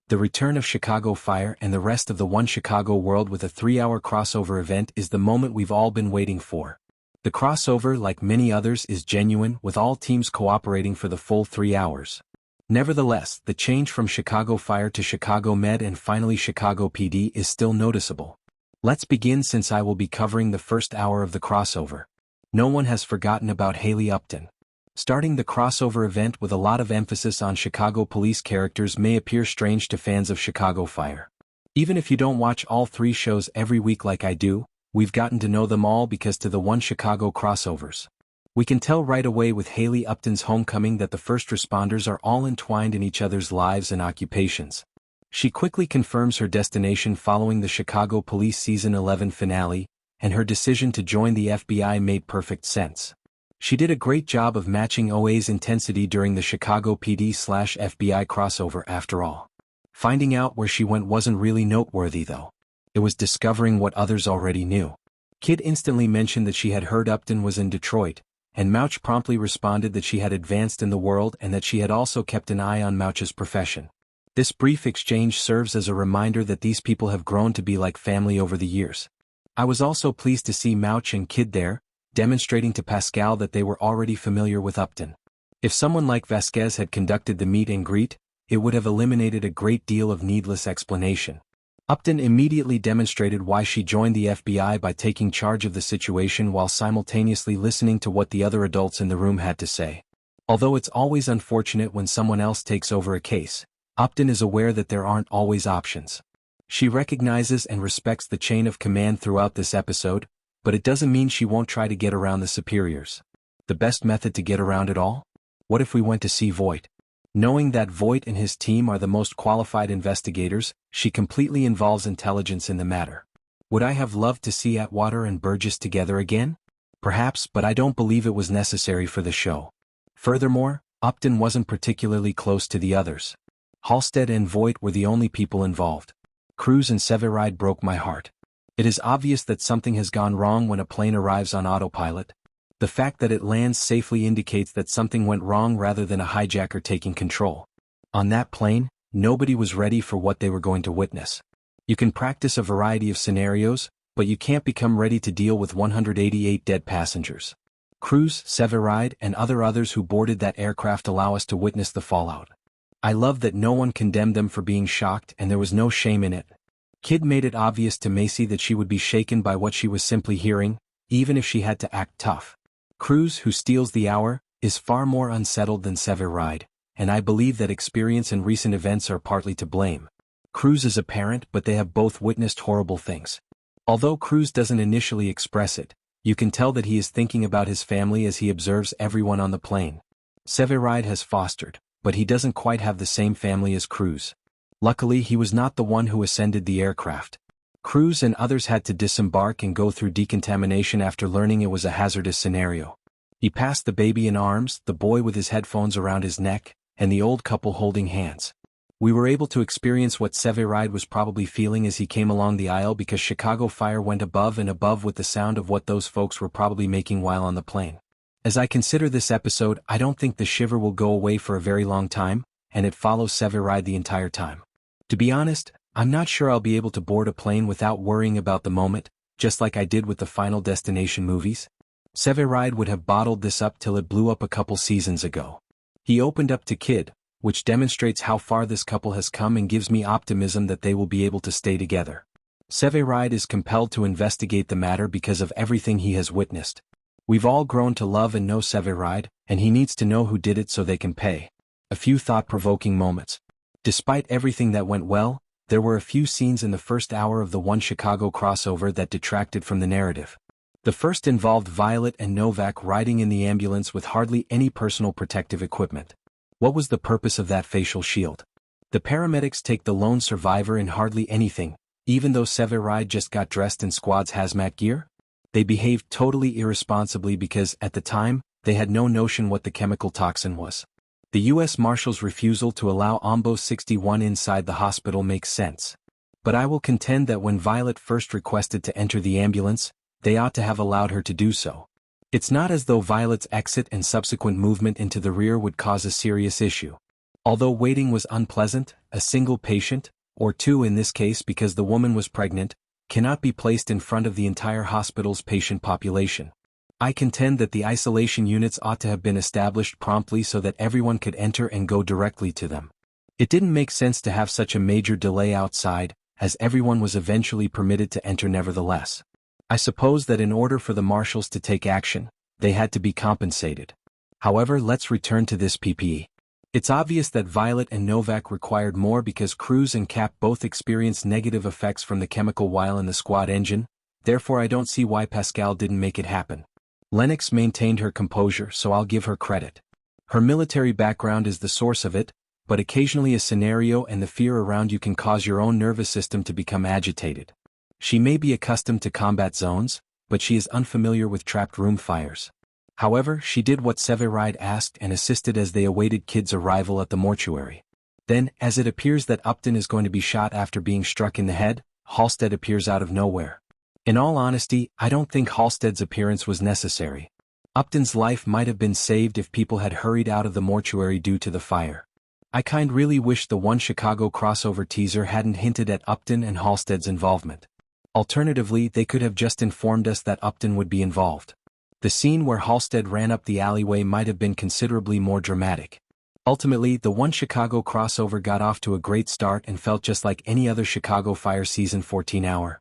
The return of Chicago Fire and the rest of the One Chicago world with a 3-hour crossover event is the moment we've all been waiting for. The crossover, like many others, is genuine, with all teams cooperating for the full 3 hours. Nevertheless, the change from Chicago Fire to Chicago Med and finally Chicago PD is still noticeable. Let's begin, since I will be covering the first hour of the crossover. No one has forgotten about Haley Upton. Starting the crossover event with a lot of emphasis on Chicago police characters may appear strange to fans of Chicago Fire. Even if you don't watch all 3 shows every week like I do, we've gotten to know them all because to the One Chicago crossovers. We can tell right away with Haley Upton's homecoming that the first responders are all entwined in each other's lives and occupations. She quickly confirms her destination following the Chicago Police Season 11 finale, and her decision to join the FBI made perfect sense. She did a great job of matching OA's intensity during the Chicago PD/FBI crossover after all. Finding out where she went wasn't really noteworthy though. It was discovering what others already knew. Kid instantly mentioned that she had heard Upton was in Detroit, and Mouch promptly responded that she had advanced in the world and that she had also kept an eye on Mouch's profession. This brief exchange serves as a reminder that these people have grown to be like family over the years. I was also pleased to see Mouch and Kid there, demonstrating to Pascal that they were already familiar with Upton. If someone like Vasquez had conducted the meet and greet, it would have eliminated a great deal of needless explanation. Upton immediately demonstrated why she joined the FBI by taking charge of the situation while simultaneously listening to what the other adults in the room had to say. Although it's always unfortunate when someone else takes over a case, Upton is aware that there aren't always options. She recognizes and respects the chain of command throughout this episode, but it doesn't mean she won't try to get around the superiors. The best method to get around it all? What if we went to see Voight? Knowing that Voight and his team are the most qualified investigators, she completely involves intelligence in the matter. Would I have loved to see Atwater and Burgess together again? Perhaps, but I don't believe it was necessary for the show. Furthermore, Upton wasn't particularly close to the others. Halstead and Voight were the only people involved. Cruz and Severide broke my heart. It is obvious that something has gone wrong when a plane arrives on autopilot. The fact that it lands safely indicates that something went wrong rather than a hijacker taking control. On that plane, nobody was ready for what they were going to witness. You can practice a variety of scenarios, but you can't become ready to deal with 188 dead passengers. Cruz, Severide, and others who boarded that aircraft allow us to witness the fallout. I love that no one condemned them for being shocked and there was no shame in it. Kid made it obvious to Macy that she would be shaken by what she was simply hearing, even if she had to act tough. Cruz, who steals the hour, is far more unsettled than Severide, and I believe that experience and recent events are partly to blame. Cruz is a parent, but they have both witnessed horrible things. Although Cruz doesn't initially express it, you can tell that he is thinking about his family as he observes everyone on the plane. Severide has fostered, but he doesn't quite have the same family as Cruz. Luckily, he was not the one who ascended the aircraft. Cruz and others had to disembark and go through decontamination after learning it was a hazardous scenario. He passed the baby in arms, the boy with his headphones around his neck, and the old couple holding hands. We were able to experience what Severide was probably feeling as he came along the aisle because Chicago Fire went above and above with the sound of what those folks were probably making while on the plane. As I consider this episode, I don't think the shiver will go away for a very long time, and it follows Severide the entire time. To be honest, I'm not sure I'll be able to board a plane without worrying about the moment, just like I did with the Final Destination movies. Severide would have bottled this up till it blew up a couple seasons ago. He opened up to Kid, which demonstrates how far this couple has come and gives me optimism that they will be able to stay together. Severide is compelled to investigate the matter because of everything he has witnessed. We've all grown to love and know Severide, and he needs to know who did it so they can pay. A few thought-provoking moments. Despite everything that went well, there were a few scenes in the first hour of the One Chicago crossover that detracted from the narrative. The first involved Violet and Novak riding in the ambulance with hardly any personal protective equipment. What was the purpose of that facial shield? The paramedics take the lone survivor in hardly anything, even though Severide just got dressed in squad's hazmat gear? They behaved totally irresponsibly because, at the time, they had no notion what the chemical toxin was. The U.S. Marshal's refusal to allow Ombo 61 inside the hospital makes sense. But I will contend that when Violet first requested to enter the ambulance, they ought to have allowed her to do so. It's not as though Violet's exit and subsequent movement into the rear would cause a serious issue. Although waiting was unpleasant, a single patient, or two in this case because the woman was pregnant, cannot be placed in front of the entire hospital's patient population. I contend that the isolation units ought to have been established promptly so that everyone could enter and go directly to them. It didn't make sense to have such a major delay outside, as everyone was eventually permitted to enter nevertheless. I suppose that in order for the marshals to take action, they had to be compensated. However, let's return to this PPE. It's obvious that Violet and Novak required more because Cruz and Cap both experienced negative effects from the chemical while in the squad engine, therefore I don't see why Pascal didn't make it happen. Lennox maintained her composure, so I'll give her credit. Her military background is the source of it, but occasionally a scenario and the fear around you can cause your own nervous system to become agitated. She may be accustomed to combat zones, but she is unfamiliar with trapped room fires. However, she did what Severide asked and assisted as they awaited Kid's arrival at the mortuary. Then, as it appears that Upton is going to be shot after being struck in the head, Halstead appears out of nowhere. In all honesty, I don't think Halstead's appearance was necessary. Upton's life might have been saved if people had hurried out of the mortuary due to the fire. I really wish the One Chicago crossover teaser hadn't hinted at Upton and Halstead's involvement. Alternatively, they could have just informed us that Upton would be involved. The scene where Halstead ran up the alleyway might have been considerably more dramatic. Ultimately, the One Chicago crossover got off to a great start and felt just like any other Chicago Fire Season 14 hour.